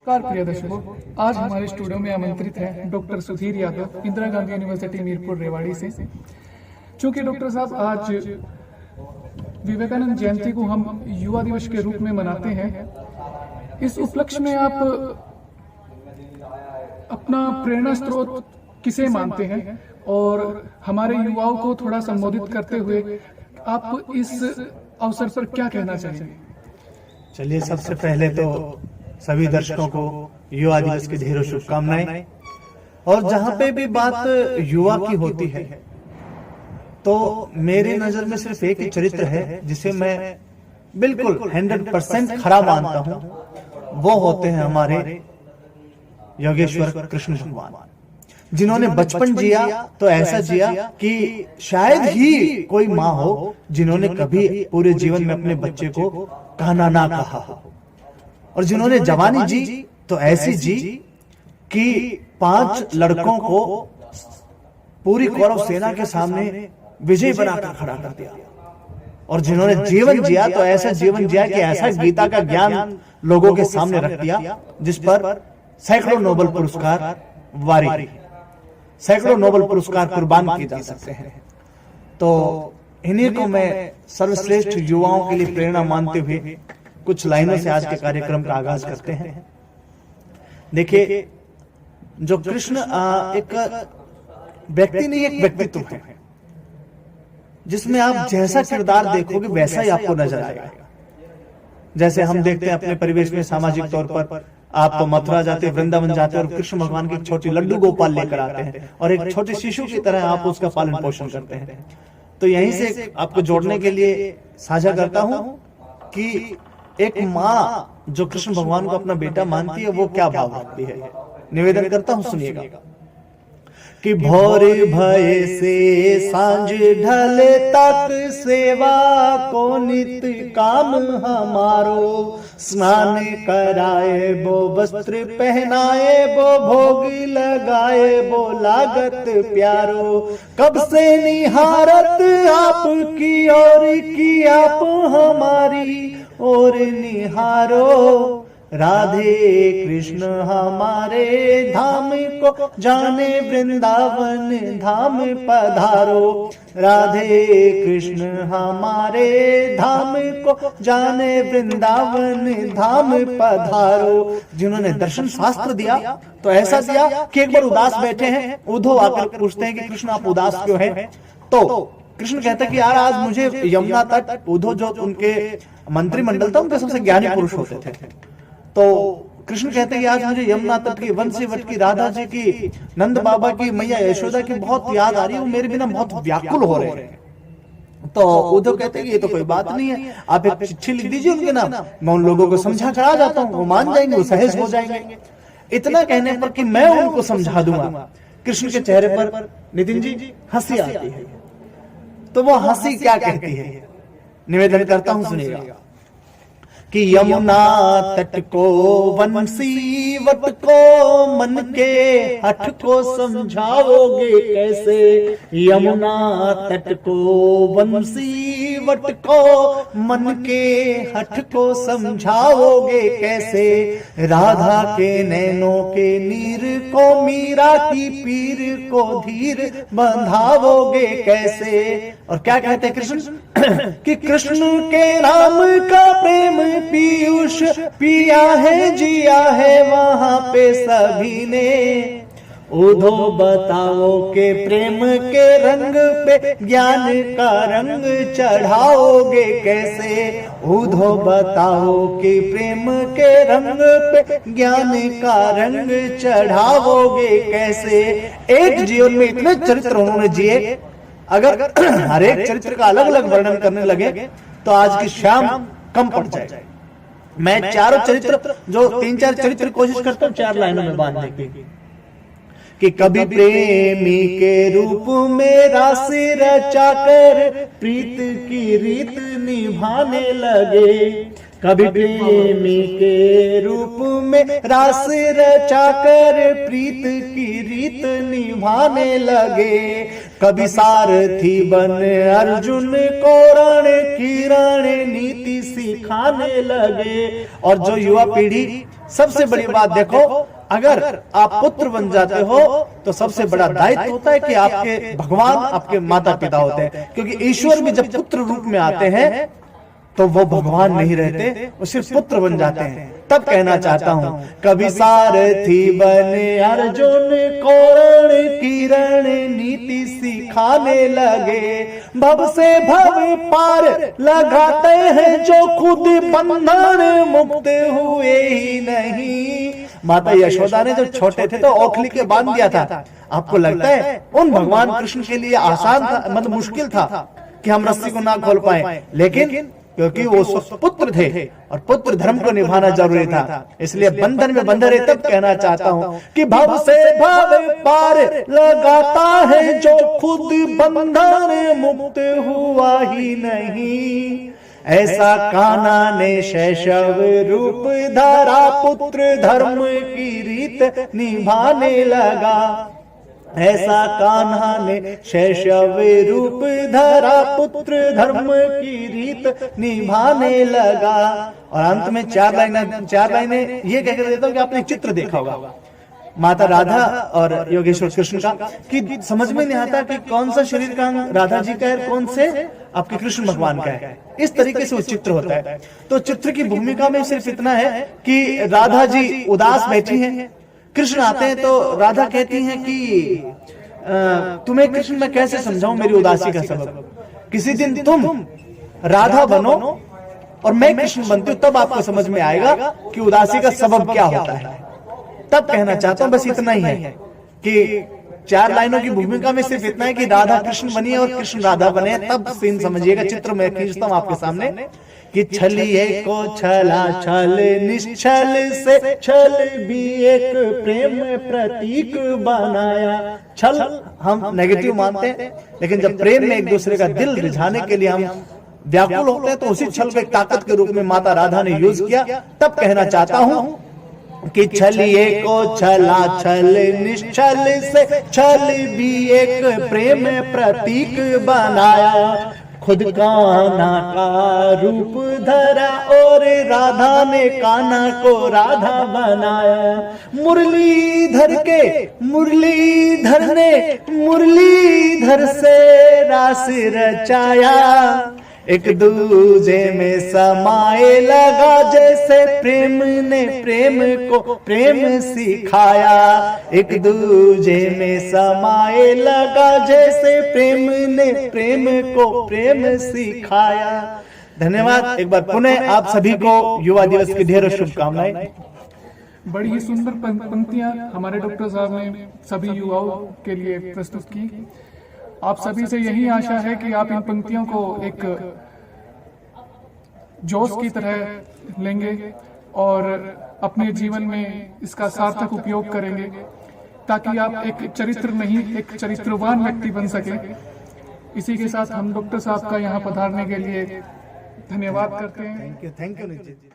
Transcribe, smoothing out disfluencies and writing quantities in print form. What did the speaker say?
नमस्कार प्रिय दर्शकों, आज हमारे स्टूडियो में आमंत्रित है डॉक्टर सुधीर यादव, इंदिरा गांधी यूनिवर्सिटी मीरपुर रेवाड़ी से। चूंकि डॉक्टर साहब आज विवेकानंद जयंती को हम युवा दिवस के रूप में मनाते हैं, इस उपलक्ष्य में आप अपना प्रेरणा स्रोत किसे मानते हैं और हमारे युवाओं को थोड़ा संबोधित करते हुए आप इस अवसर पर क्या कहना चाहेंगे? चलिए, सबसे पहले तो सभी दर्शकों को युवा दिवस की ढेरों शुभकामनाएं। और जहां पे भी बात युवा की होती है तो मेरी नजर में सिर्फ एक ही चरित्र है जिसे मैं बिल्कुल 100% खरा मानता हूं, वो होते हैं हमारे योगेश्वर कृष्ण भगवान, जिन्होंने बचपन जिया तो ऐसा जिया कि शायद ही कोई माँ हो जिन्होंने कभी पूरे जीवन में अपने बच्चे को कहना ना कहा हो, और जिन्होंने जवानी जी तो ऐसी जी कि 5 लड़कों को पूरी कौरव सेना के सामने विजय बनाकर खड़ा कर दिया, और जिन्होंने जीवन जिया तो ऐसा जीवन जिया कि ऐसा गीता का ज्ञान लोगों के सामने रख दिया जिस पर सैकड़ों नोबेल पुरस्कार वारी, सैकड़ों नोबेल पुरस्कार कुर्बान किए जा सकते हैं। तो इन्हीं को मैं सर्वश्रेष्ठ युवाओं के लिए प्रेरणा मानते हुए कुछ लाइनों से आज के कार्यक्रम का आगाज करते हैं। देखिए, जो कृष्ण एक व्यक्ति नहीं, एक व्यक्तित्व है जिसमें आप जैसा किरदार देखोगे वैसा ही आपको नजर आएगा। जैसे हम देखते हैं अपने परिवेश में, सामाजिक तौर पर आप मथुरा जाते, वृंदावन जाते और कृष्ण भगवान की एक छोटी लड्डू गोपाल लेकर आते हैं और एक छोटे शिशु की तरह आप उसका पालन पोषण करते हैं। तो यहीं से आपको जोड़ने के लिए साझा करता हूं कि एक माँ जो कृष्ण भगवान को अपना बेटा मानती है वो क्या भाव रखती है। निवेदन करता हूं, सुनिएगा कि भोर भय से सांझ ढल तक सेवा को नित काम हमारो, स्नान कराए वो वस्त्र पहनाए वो भोग लगाए वो लागत प्यारो, कब से निहारत आपकी और की आप हमारी और निहारो, राधे कृष्ण हमारे धाम को जाने वृंदावन धाम पधारो, राधे कृष्ण हमारे धाम को जाने वृंदावन धाम पधारो। जिन्होंने दर्शन शास्त्र दिया तो ऐसा दिया कि एक बार उदास बैठे हैं, उद्धव आकर पूछते हैं कि कृष्ण आप उदास क्यों हैं? तो कृष्ण कहते हैं कि यार आज मुझे यमुना तट, उद्धव जो उनके मंत्रिमंडल था उनके सबसे ज्ञानी पुरुष होते थे, तो कृष्ण कहते हैं कि आज मुझे यमुना तट की वंशीवट की, राधा जी की, नंद बाबा की, मैया यशोदा की बहुत याद आ रही है, वो मेरे बिना बहुत व्याकुल हो रहे हैं। तो उद्धव कहते हैं कि ये तो कोई बात नहीं है, आप एक चिट्ठी लिख दीजिए उनके नाम, मैं उन लोगों को समझा कर आ जाता हूँ, वो मान जाएंगे, वो सहज हो जाएंगे। इतना कहने पर कि मैं उनको समझा दूंगा, कृष्ण के चेहरे पर नितिन जी हंसी आती है। तो वो हंसी क्या कहती है, निवेदन करता हूं, सुनिएगा कि यमुना तट को वंशीवट को मन के हठ को समझाओगे कैसे, यमुना तट को वंशीवट को मन के हठ को समझाओगे कैसे, राधा के नैनों के नीर को मीरा की पीर को धीर बंधाओगे कैसे। और क्या कहते हैं कृष्ण कि कृष्ण के नाम का प्रेम पीयूष पिया है, जिया है वहां पे सभी ने, उद्धव बताओ के प्रेम के रंग पे ज्ञान का रंग चढ़ाओगे कैसे, उद्धव बताओ के प्रेम के रंग पे ज्ञान का रंग चढ़ाओगे कैसे। एक जीवन में इतने चरित्र उन्होंने जिए, अगर हर एक चरित्र का अलग अलग वर्णन करने लगे तो आज की शाम कम पड़ जाए। मैं चारों चरित्र, जो 3-4 चरित्र कोशिश करता हूँ 4 लाइनों में बांधने की, कि कभी प्रेमी के रूप में रास रचाकर प्रीत की रीत निभाने लगे, कभी प्रेमी के रूप में रास रचाकर प्रीत की रीत निभाने लगे, कभी सारथी बन अर्जुन को रण की रण नीति सिखाने लगे। और जो युवा पीढ़ी सबसे बड़ी बात देखो, अगर आप पुत्र बन जाते हो तो सबसे बड़ा दायित्व होता है कि आपके भगवान आपके माता पिता होते हैं, क्योंकि ईश्वर भी जब पुत्र रूप में आते हैं तो वो भगवान नहीं रहते, वो सिर्फ पुत्र बन जाते हैं। तब कहना चाहता हूं, कभी सारथी बने अर्जुन, कौरण किरण नीति सिखाने लगे, भव से भव पार लगाते हैं जो खुद बंधन मुक्त हुए ही नहीं। माता यशोदा ने जब छोटे थे तो औखली के बांध दिया था। आपको लगता है उन भगवान कृष्ण के लिए आसान था, मतलब मुश्किल था कि हम रस्सी को ना खोल पाए, लेकिन क्योंकि वो पुत्र थे और पुत्र धर्म को निभाना जरूरी था, इसलिए बंधन में बंधे रहे। तब कहना चाहता हूं कि भव से भव पार लगाता है जो खुद बंधन मुक्त हुआ ही नहीं। ऐसा कान्हा ने शैशव रूप धरा, पुत्र धर्म की रीत निभाने लगा। ऐसा कान्हा ने शैशव रूप धरा, पुत्र धर्म की रीत निभाने लगा। और अंत में चार लाइनें ये कहकर देता हूं कि आपने चित्र देखा होगा माता राधा और योगेश्वर कृष्ण का, कि समझ में नहीं आता कि कौन सा शरीर का अंग राधा जी का है, कौन से आपके कृष्ण भगवान का है। इस तरीके से वो चित्र होता है। तो चित्र की भूमिका में सिर्फ इतना है कि राधा जी उदास बैठी हैं, कृष्ण आते हैं तो राधा कहती हैं कि तुम्हें कृष्ण मैं कैसे समझाऊं मेरी उदासी का सबब। किसी दिन तुम राधा बनो और मैं कृष्ण बनती हूं, तब आपको समझ में आएगा कि उदासी का सबब क्या होता है। तब कहना चाहता हूं, बस इतना ही है कि चार लाइनों की भूमिका में सिर्फ इतना है कि राधा कृष्ण बनी और कृष्ण राधा बने। तब सीन समझिएगा, चित्र में खींचता हूं आपके सामने कि छलिए को छला छल, निश्चल से छल भी एक प्रेम प्रतीक बनाया। छल हम नेगेटिव मानते हैं, लेकिन जब प्रेम में एक दूसरे का दिल रिझाने के लिए हम व्याकुल होते हैं तो उसी छल को एक ताकत के रूप में माता राधा ने यूज किया। तब कहना चाहता हूं कि छलिए को छला छल, निश्चल से छल भी एक प्रेम प्रतीक बनाया। खुद कान्हा का रूप धरा और राधा ने कान्हा को राधा बनाया। मुरलीधर के मुरलीधर ने मुरलीधर से रास रचाया। एक दूजे में समाए लगा जैसे प्रेम ने प्रेम को प्रेम सिखाया। एक दूजे में समाए लगा जैसे प्रेम ने प्रेम को प्रेम सिखाया। धन्यवाद। एक बार पुनः आप सभी को युवा दिवस की ढेरों शुभकामनाएं। बड़ी ही सुंदर पंक्तियां हमारे डॉक्टर साहब ने सभी युवाओं के लिए प्रस्तुत की। आप सभी से यही आशा है कि आप इन पंक्तियों को एक जोश की तरह लेंगे और अपने जीवन में इसका सार्थक उपयोग करेंगे, ताकि आप एक चरित्र नहीं एक चरित्रवान व्यक्ति बन सके। इसी के साथ हम डॉक्टर साहब का यहाँ पधारने के लिए धन्यवाद करते हैं। Thank you Nitin ji.